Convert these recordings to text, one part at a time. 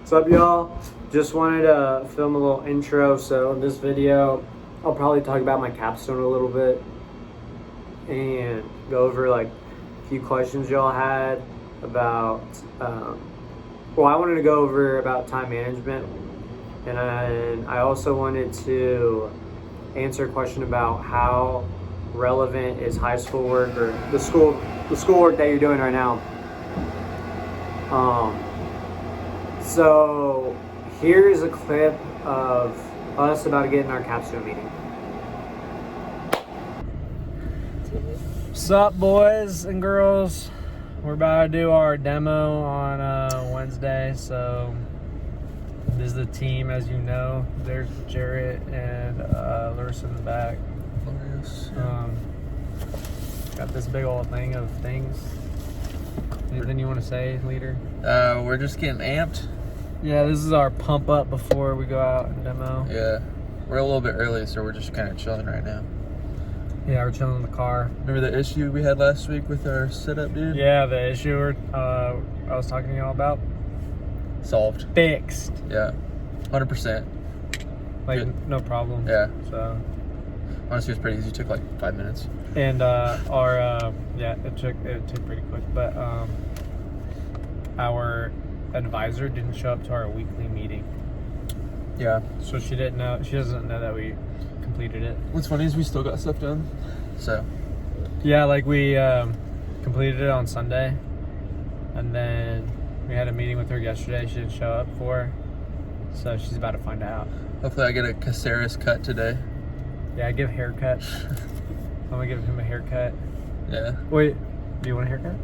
What's up, y'all? Just wanted to film a little intro. So in this video, I'll probably talk about my capstone a little bit and go over like a few questions y'all had about, well, I wanted to go over about time management, and I also wanted to answer a question about how relevant is high school work or the schoolwork that you're doing right now. So here's a clip of us about to get in our capstone meeting. What's up, boys and girls? We're about to do our demo on Wednesday. So this is the team, as you know. There's Jarrett and Larissa in the back. Got this big old thing of things. Anything you want to say, leader? We're just getting amped. Yeah, this is our pump up before we go out and demo. Yeah, we're a little bit early, so we're just kind of chilling right now. Yeah, we're chilling in the car. Remember the issue we had last week with our setup, dude? Yeah, the issue I was talking to y'all about. Solved. Fixed. Yeah, 100%. Like, Good. no problem. Yeah. So. Honestly, it was pretty easy. It took like 5 minutes. And it took pretty quick. But our advisor didn't show up to our weekly meeting. Yeah. So she doesn't know that we completed it. What's funny is we still got stuff done. So. Yeah, like we completed it on Sunday, and then we had a meeting with her yesterday. She didn't show up for, so she's about to find out. Hopefully I get a Caceres cut today. Yeah, I give haircut. I'm gonna give him a haircut. Yeah. Wait, do you want a haircut?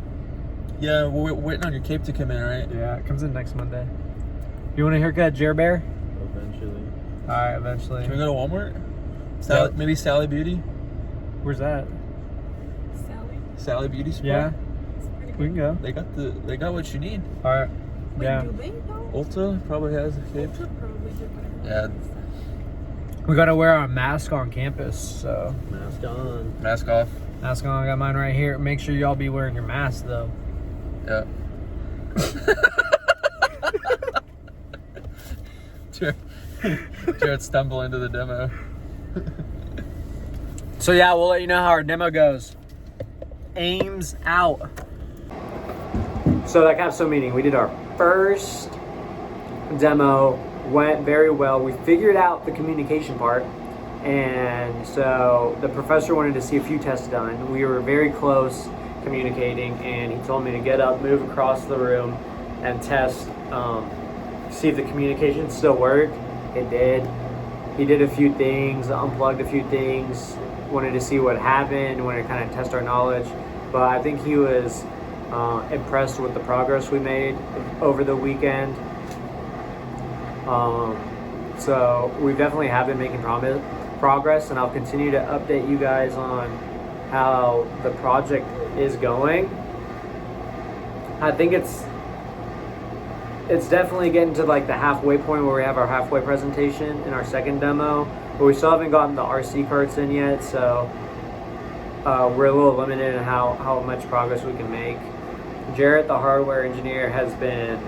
Yeah, we're waiting on your cape to come in, right? Yeah, it comes in next Monday. You want a haircut, Jer Bear? Eventually. Alright, eventually. Can we go to Walmart? Yeah. Maybe Sally Beauty? Where's that? Sally Beauty Supply? Yeah, we can go. They got what you need. Alright. Wait, Yeah. do they though? Ulta probably has a cape. Ulta probably do, but Yeah. We gotta wear our mask on campus, so. Mask on. Mask off. Mask on, I got mine right here. Make sure y'all be wearing your mask though. Yeah. Jared stumble into the demo. So yeah, we'll let you know how our demo goes. Aims out. So that capstone meeting, we did our first demo, went very well. We figured out the communication part, and so the professor wanted to see a few tests done. We were very close communicating, and he told me to get up, move across the room, and test, see if the communication still worked. It did. He did a few things, unplugged a few things, wanted to see what happened, wanted to kind of test our knowledge. But I think he was impressed with the progress we made over the weekend. So we definitely have been making progress, and I'll continue to update you guys on how the project is going. I think it's definitely getting to like the halfway point where we have our halfway presentation in our second demo, but we still haven't gotten the RC carts in yet, so we're a little limited in how much progress we can make. Jarrett, the hardware engineer, has been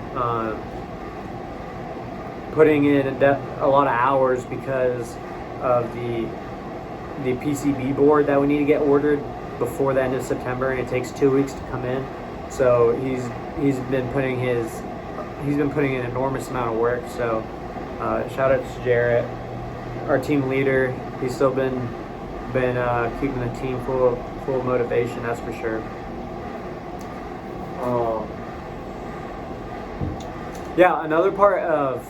putting in a lot of hours because of the PCB board that we need to get ordered before the end of September, and it takes 2 weeks to come in. So he's been putting in an enormous amount of work. So shout out to Jarrett, our team leader. He's still been keeping the team full of motivation, that's for sure. Yeah, another part of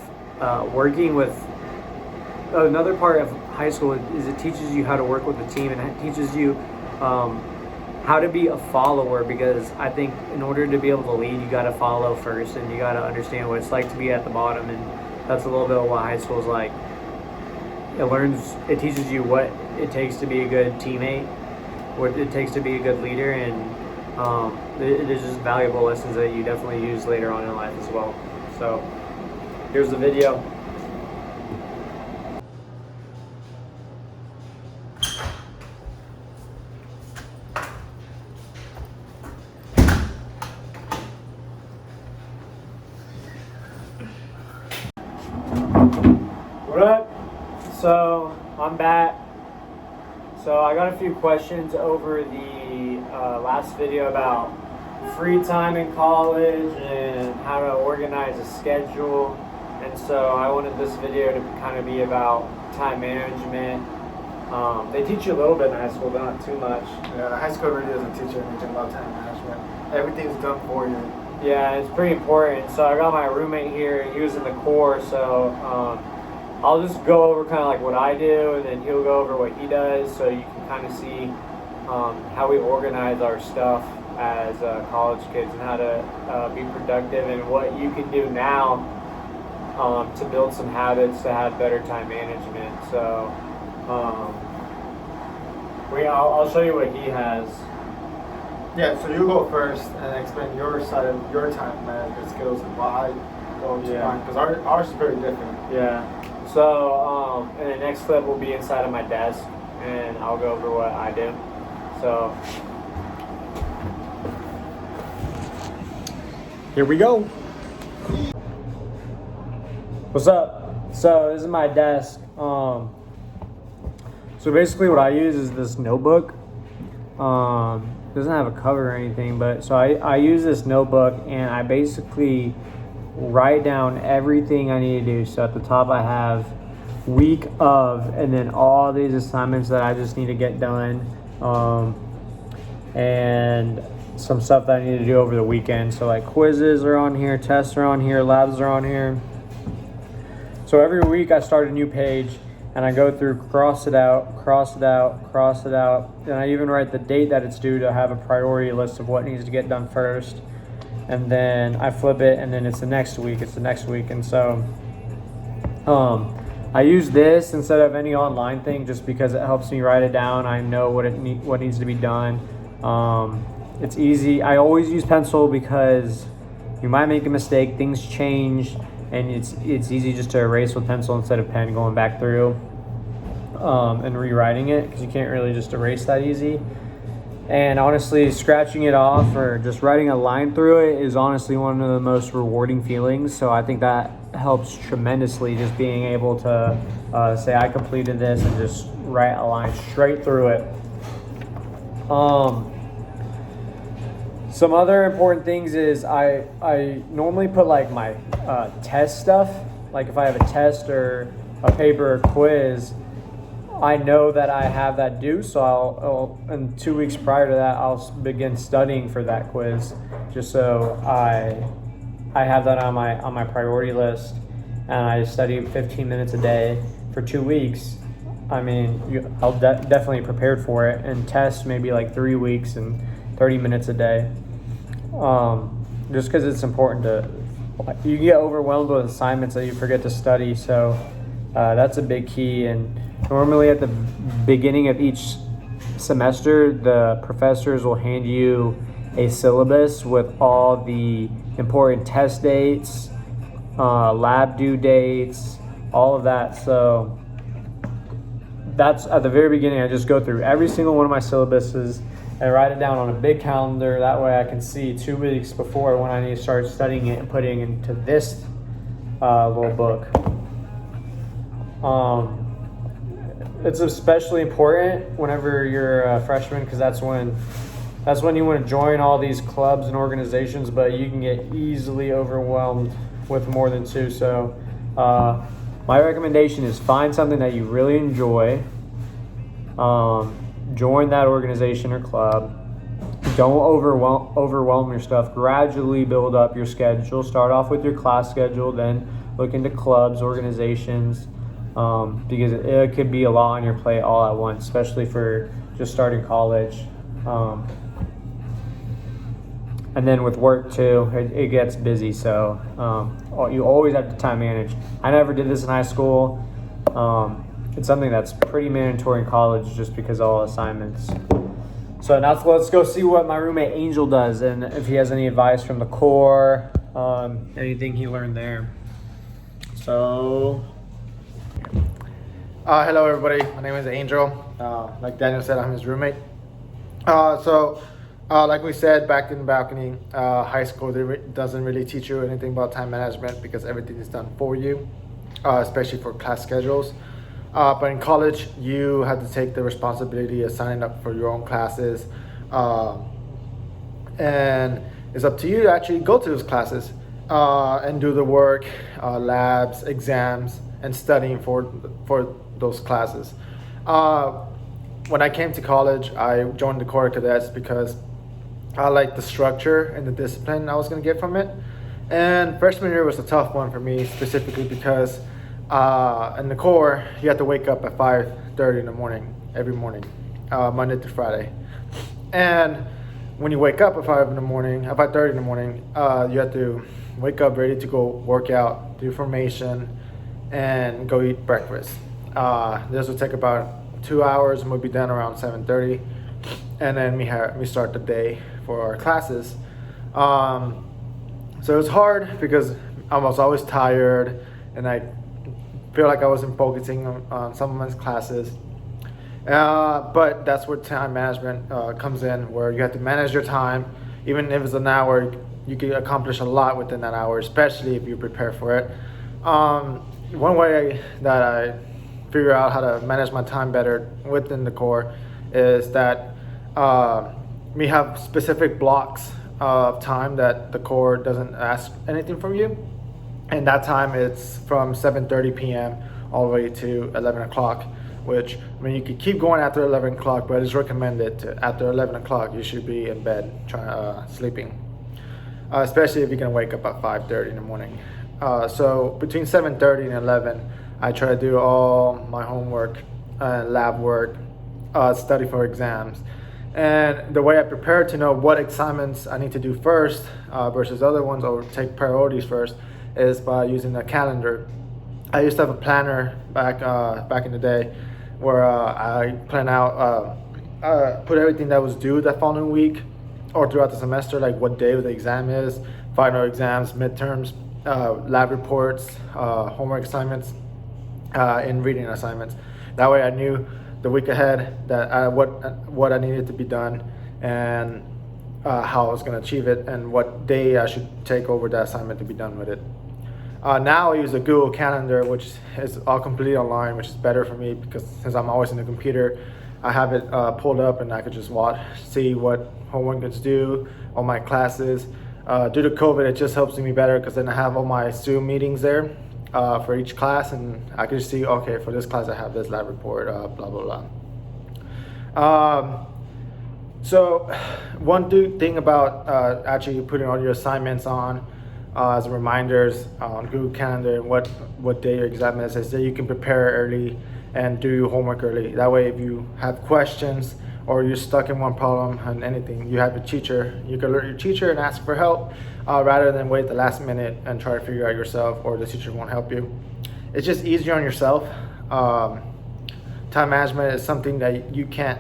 another part of high school is it teaches you how to work with a team, and it teaches you how to be a follower, because I think in order to be able to lead, you got to follow first, and you got to understand what it's like to be at the bottom, and that's a little bit of what high school is like. It teaches you what it takes to be a good teammate, what it takes to be a good leader, and it is just valuable lessons that you definitely use later on in life as well. So here's the video. What up? So I'm back. So I got a few questions over the last video about free time in college and how to organize a schedule. And so I wanted this video to kind of be about time management. They teach you a little bit in high school, but not too much. Yeah, high school really doesn't teach you anything about time management. Everything's done for you. Yeah, it's pretty important. So I got my roommate here. He was in the Corps, so I'll just go over kind of like what I do, and then he'll go over what he does, so you can kind of see how we organize our stuff as college kids and how to be productive and what you can do now to build some habits to have better time management. So I'll show you what he has. Yeah, so you go first and explain your side of your time management skills and why I go to mine, because ours is very different. Yeah. So, and the next clip will be inside of my desk, and I'll go over what I do. So, here we go. What's up? So, this is my desk. So basically what I use is this notebook. Doesn't have a cover or anything, but so I use this notebook and I basically write down everything I need to do. So at the top I have week of, and then all these assignments that I just need to get done, and some stuff that I need to do over the weekend. So like quizzes are on here, tests are on here, labs are on here. So every week I start a new page and I go through, cross it out, cross it out, cross it out. And I even write the date that it's due to have a priority list of what needs to get done first. And then I flip it, and then it's the next week, And so I use this instead of any online thing just because it helps me write it down. I know what needs to be done. It's easy. I always use pencil because you might make a mistake, things change, and it's easy just to erase with pencil instead of pen, going back through and rewriting it, because you can't really just erase that easy. And honestly, scratching it off or just writing a line through it is honestly one of the most rewarding feelings. So I think that helps tremendously, just being able to say I completed this and just write a line straight through it. Some other important things is I normally put like my test stuff. Like if I have a test or a paper or quiz, I know that I have that due, so I'll and 2 weeks prior to that, I'll begin studying for that quiz, just so I have that on my priority list, and I study 15 minutes a day for 2 weeks. I mean, I'll definitely prepared for it, and test maybe like 3 weeks and 30 minutes a day, just because it's important to. You get overwhelmed with assignments that you forget to study, so that's a big key. And normally at the beginning of each semester, the professors will hand you a syllabus with all the important test dates, lab due dates, all of that. So that's at the very beginning. I just go through every single one of my syllabuses and write it down on a big calendar. That way I can see 2 weeks before when I need to start studying it and putting it into this little book. It's especially important whenever you're a freshman, because that's when you want to join all these clubs and organizations, but you can get easily overwhelmed with more than 2. So my recommendation is find something that you really enjoy. Join that organization or club. Don't overwhelm your stuff. Gradually build up your schedule. Start off with your class schedule, then look into clubs, organizations, because it could be a lot on your plate all at once, especially for just starting college. And then with work too, it gets busy, so you always have to time manage. I never did this in high school. It's something that's pretty mandatory in college just because of all assignments. So now let's go see what my roommate Angel does, and if he has any advice from the Corps, anything he learned there. So, hello everybody, my name is Angel. Like Daniel said, I'm his roommate. Like we said back in the balcony, high school doesn't really teach you anything about time management because everything is done for you. especially for class schedules. But in college, you have to take the responsibility of signing up for your own classes. And it's up to you to actually go to those classes and do the work, labs, exams, and studying for those classes. When I came to college, I joined the Corps of Cadets because I liked the structure and the discipline I was going to get from it. And freshman year was a tough one for me, specifically because in the Corps, you have to wake up at 5:30 in the morning, every morning, Monday through Friday. And when you wake up at 5:30 in the morning, you have to wake up ready to go work out, do formation, and go eat breakfast. This will take about 2 hours, and we'll be done around 7:30. And then we start the day for our classes. So it was hard because I was always tired, and I feel like I wasn't focusing on some of my classes. But that's where time management comes in, where you have to manage your time. Even if it's an hour, you can accomplish a lot within that hour, especially if you prepare for it. One way that I figure out how to manage my time better within the Corps is that we have specific blocks of time that the Corps doesn't ask anything from you. And that time it's from 7:30 p.m. all the way to 11 o'clock, which, I mean, you could keep going after 11 o'clock, but it's recommended after 11 o'clock you should be in bed sleeping, especially if you're going to wake up at 5:30 in the morning. So between 7:30 and 11, I try to do all my homework, lab work, study for exams. And the way I prepare to know what assignments I need to do first versus other ones, or take priorities first, is by using a calendar. I used to have a planner back in the day where I plan out, put everything that was due that following week or throughout the semester, like what day the exam is, final exams, midterms, lab reports, homework assignments, and reading assignments. That way I knew the week ahead that what I needed to be done, and how I was going to achieve it, and what day I should take over that assignment to be done with it. Now I use a Google Calendar, which is all completely online, which is better for me because since I'm always in the computer, I have it pulled up and I could just see what homework is due, all my classes. Due to COVID, it just helps me better because then I have all my Zoom meetings there for each class, and I can just see, okay, for this class I have this lab report, blah, blah, blah. So one thing about actually putting all your assignments on as reminders on Google Calendar and what day your exam is that you can prepare early and do your homework early. That way, if you have questions or you're stuck in one problem and anything, you have a teacher. You can alert your teacher and ask for help rather than wait the last minute and try to figure out yourself, or the teacher won't help you. It's just easier on yourself. Time management is something that you can't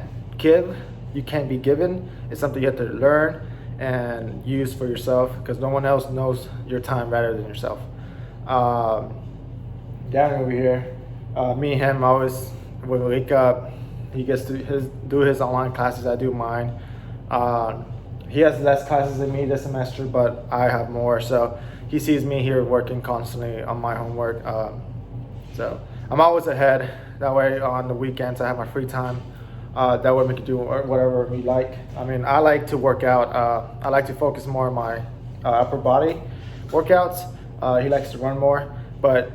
be given. It's something you have to learn and use for yourself, because no one else knows your time better than yourself. Down over here, me and him always, when we wake up, he gets to do his online classes, I do mine. He has less classes than me this semester, but I have more, so he sees me here working constantly on my homework. So I'm always ahead. That way on the weekends I have my free time. That way we can do whatever we like. I mean, I like to work out. I like to focus more on my upper body workouts. He likes to run more, but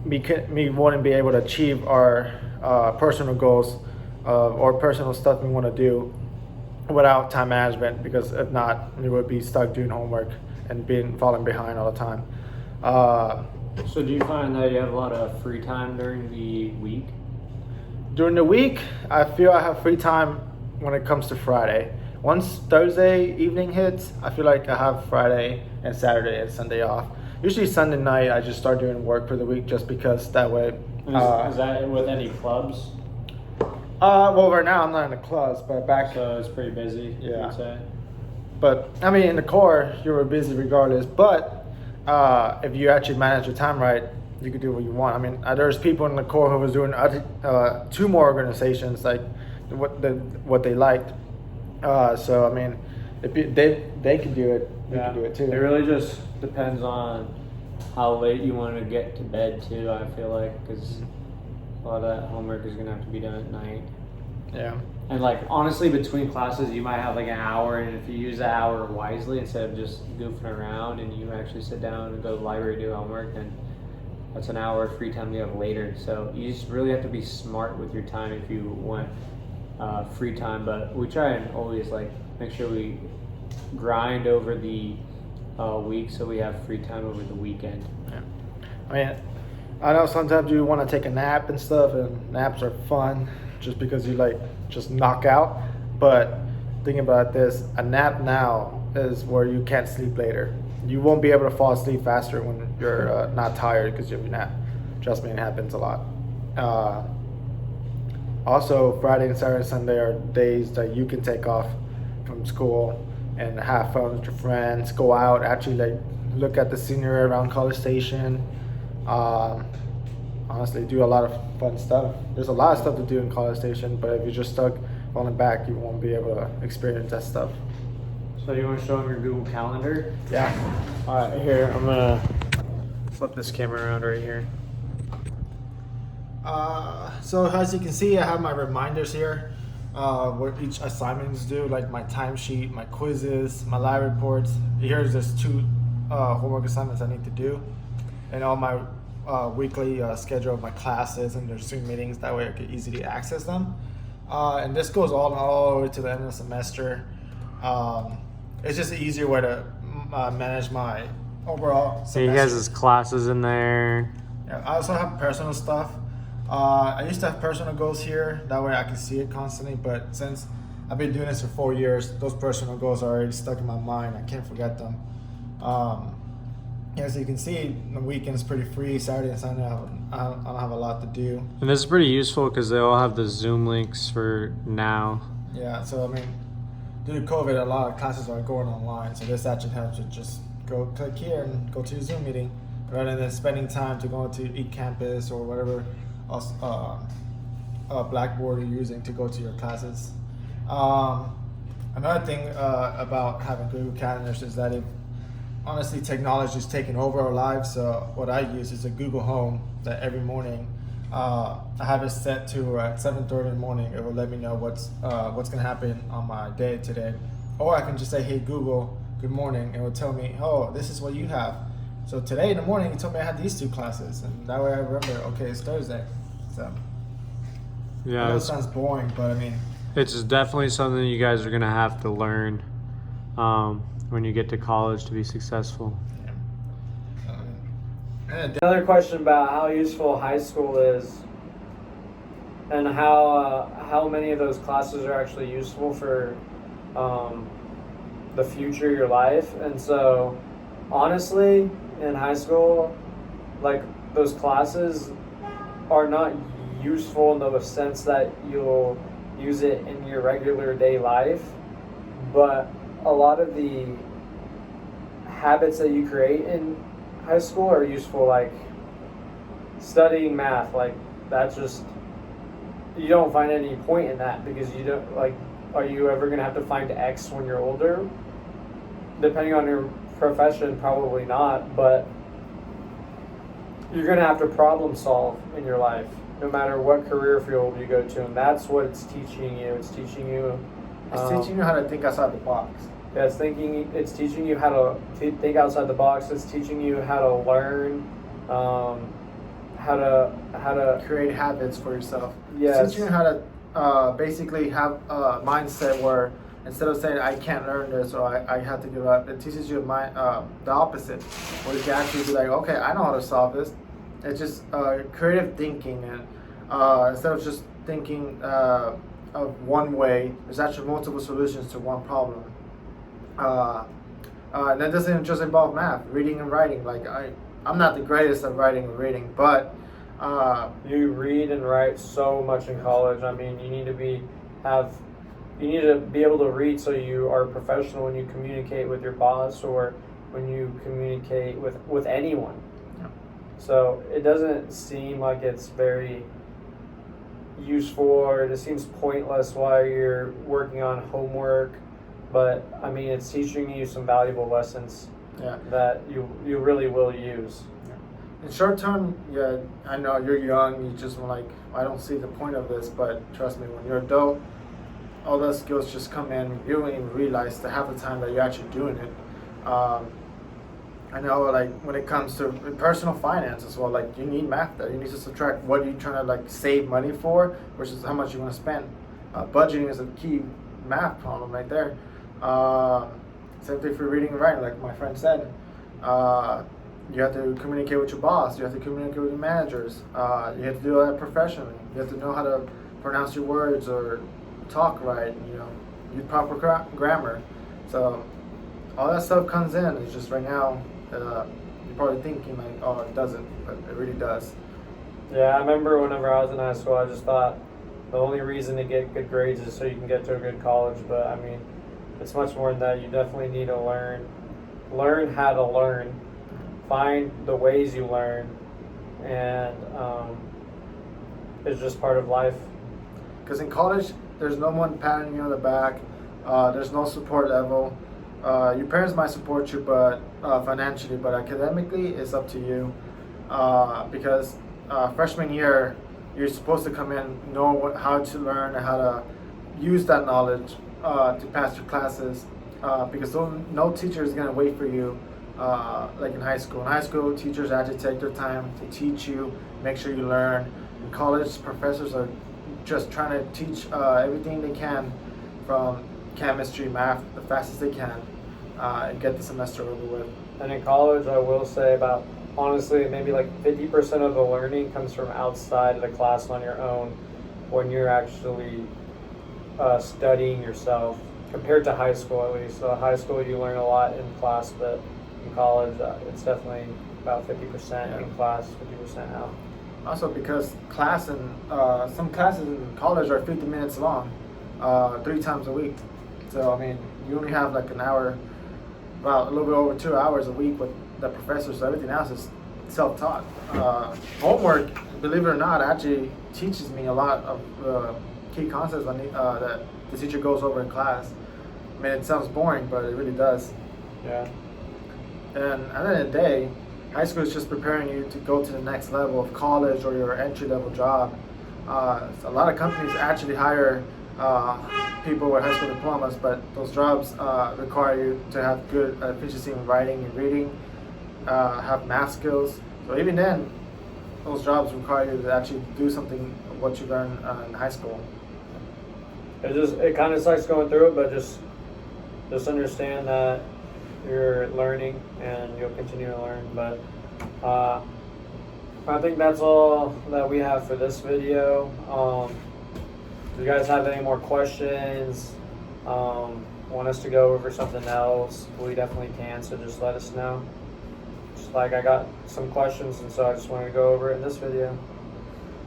me wouldn't be able to achieve our personal goals or personal stuff we want to do without time management, because if not, we would be stuck doing homework and falling behind all the time. So do you find that you have a lot of free time during the week? During the week, I feel I have free time when it comes to Friday. Once Thursday evening hits, I feel like I have Friday and Saturday and Sunday off. Usually Sunday night, I just start doing work for the week, just because that way. Is that with any clubs? Well, right now I'm not in the clubs, but back. So it's pretty busy, Yeah. you'd say? But I mean, in the Corps, you were busy regardless. But if you actually manage your time right, you can do what you want. I mean, there's people in the Corps who was doing 2 more organizations, like what they liked. So I mean, if they can do it, you can do it too. It really just depends on how late you want to get to bed too. I feel like because a lot of that homework is gonna have to be done at night. Yeah. And like honestly, between classes, you might have like an hour, and if you use that hour wisely instead of just goofing around, and you actually sit down and go to the library and do homework, then that's an hour of free time you have later. So you just really have to be smart with your time if you want free time. But we try and always like make sure we grind over the week so we have free time over the weekend. Yeah. I mean, I know sometimes you want to take a nap and stuff, and naps are fun just because you like just knock out. But thinking about this, a nap now is where you can't sleep later. You won't be able to fall asleep faster when you're not tired because you have a nap. Trust me, it happens a lot. Also, Friday and Saturday and Sunday are days that you can take off from school and have fun with your friends, go out, actually like look at the scenery around College Station. Honestly, do a lot of fun stuff. There's a lot of stuff to do in College Station, but if you're just stuck on the back, you won't be able to experience that stuff. So you want to show them your Google Calendar? Yeah. All right, here, I'm gonna flip this camera around right here. So as you can see, I have my reminders here, what each assignment is due, like my timesheet, my quizzes, my lab reports. Here's just 2 homework assignments I need to do, and all my weekly schedule of my classes and their Zoom meetings. That way I can easily access them. And this goes all the way to the end of the semester. It's just an easier way to manage my overall semester. So he has his classes in there. Yeah, I also have personal stuff. I used to have personal goals here. That way I can see it constantly. But since I've been doing this for 4 years, those personal goals are already stuck in my mind. I can't forget them. As you can see, the weekend's pretty free. Saturday and Sunday, I don't have a lot to do. And this is pretty useful because they all have the Zoom links for now. Yeah, so I mean, due to COVID, a lot of classes are going online. So this actually helps you just go click here and go to your Zoom meeting rather than spending time to go to eCampus or whatever else, Blackboard you're using to go to your classes. Another thing about having Google Calendars is that honestly, technology is taking over our lives. So what I use is a Google Home that every morning I have it set to at 7:30 in the morning. It will let me know what's gonna happen on my day today, or I can just say, "Hey Google, good morning," and it will tell me, "Oh, this is what you have." So today in the morning, it told me I had these 2 classes, and that way I remember, okay, it's Thursday. So I Yeah, know it sounds boring, but I mean, it's definitely something you guys are gonna have to learn when you get to college to be successful. Another question about how useful high school is, and how many of those classes are actually useful for the future of your life. And so, honestly, in high school, like those classes are not useful in the sense that you'll use it in your regular day life, but a lot of the habits that you create in high school are useful, like studying math. Like that's just, you don't find any point in that because you don't, like, are you ever going to have to find X when you're older? Depending on your profession, probably not, but you're going to have to problem solve in your life no matter what career field you go to, and that's what it's teaching you. It's teaching you how to think outside the box. Yeah, it's teaching you how to think outside the box. It's teaching you how to learn, how to Create habits for yourself. Yes. It's teaching you how to basically have a mindset where instead of saying I can't learn this or I have to give up, it teaches you the opposite, where you can actually be like, okay, I know how to solve this. It's just creative thinking, and instead of just thinking of one way, there's actually multiple solutions to one problem. That doesn't just involve math, reading and writing. Like I'm not the greatest at writing and reading, but you read and write so much in college. I mean, you need to be able to read so you are professional when you communicate with your boss or when you communicate with anyone. Yeah. So it doesn't seem like it's very useful, or it seems pointless while you're working on homework. But I mean, it's teaching you some valuable lessons yeah. that you really will use. In short term, yeah, I know you're young. You just like, I don't see the point of this. But trust me, when you're adult, all those skills just come in. You don't even realize the half the time that you're actually doing it. I know, like when it comes to personal finance as well, like you need math there. You need to subtract what you're trying to like save money for versus how much you want to spend. Budgeting is a key math problem right there. Same thing for reading and writing, like my friend said. You have to communicate with your boss. You have to communicate with your managers. You have to do that professionally. You have to know how to pronounce your words or talk right. You know, use proper grammar. So all that stuff comes in. It's just right now you're probably thinking like, oh, it doesn't, but it really does. Yeah, I remember whenever I was in high school, I just thought the only reason to get good grades is so you can get to a good college. But I mean, it's much more than that. You definitely need to learn how to learn, find the ways you learn, and it's just part of life. Because in college, there's no one patting you on the back. There's no support level. Your parents might support you, but financially, but academically, it's up to you. Because freshman year, you're supposed to come in, know how to learn and how to use that knowledge to pass your classes. Because no teacher is gonna wait for you like in high school. In high school, teachers actually take their time to teach you, make sure you learn. In college, professors are just trying to teach everything they can from chemistry, math, the fastest they can, and get the semester over with. And in college, I will say about, honestly, maybe like 50% of the learning comes from outside of the class on your own when you're actually studying yourself, compared to high school at least. So high school, you learn a lot in class, but in college, it's definitely about 50% in class, 50% out. Also because class and some classes in college are 50 minutes long, 3 times a week. So I mean, you only have like an hour, about a little bit over 2 hours a week with the professor. So everything else is self-taught. Homework, believe it or not, actually teaches me a lot of key concepts that the teacher goes over in class. I mean, it sounds boring, but it really does. Yeah. And at the end of the day, high school is just preparing you to go to the next level of college or your entry-level job. A lot of companies actually hire people with high school diplomas, but those jobs require you to have good efficiency in writing and reading, have math skills. So even then, those jobs require you to actually do something of what you learned in high school. It kind of sucks going through it, but just understand that you're learning and you'll continue to learn. But I think that's all that we have for this video. If you guys have any more questions, want us to go over something else, we definitely can, so just let us know. Just like I got some questions, and so I just wanted to go over it in this video.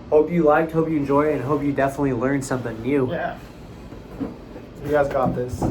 Hope you liked, hope you enjoyed, and hope you definitely learned something new. Yeah. You guys got this.